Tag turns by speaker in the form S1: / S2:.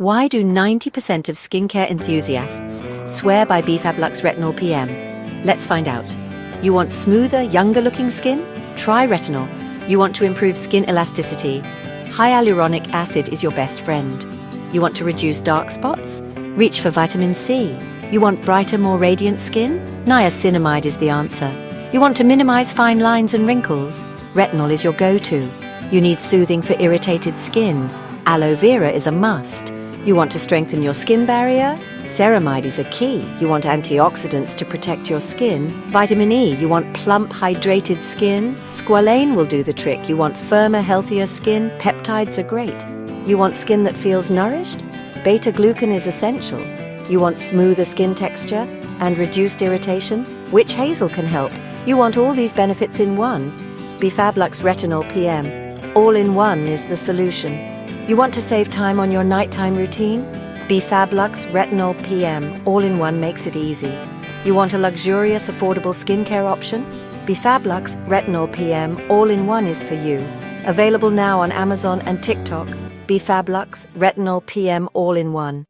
S1: Why do 90% of skincare enthusiasts swear by BeFabLuxx Retinol PM? Let's find out. You want smoother, younger-looking skin? Try retinol. You want to improve skin elasticity? Hyaluronic acid is your best friend. You want to reduce dark spots? Reach for vitamin C. You want brighter, more radiant skin? Niacinamide is the answer. You want to minimize fine lines and wrinkles? Retinol is your go-to. You need soothing for irritated skin? Aloe vera is a must. You want to strengthen your skin barrier? Ceramide is a key. You want antioxidants to protect your skin? Vitamin E. You want plump, hydrated skin? Squalane will do the trick. You want firmer, healthier skin? Peptides are great. You want skin that feels nourished? Beta-glucan is essential. You want smoother skin texture and reduced irritation? Witch hazel can help. You want all these benefits in one. BeFabLuxx Retinol PM. All in one is the solution. You want to save time on your nighttime routine? BeFabLuxx Retinol PM all-in-one makes it easy. You want a luxurious, affordable skincare option? BeFabLuxx Retinol PM all-in-one is for you. Available now on Amazon and TikTok. BeFabLuxx Retinol PM all-in-one.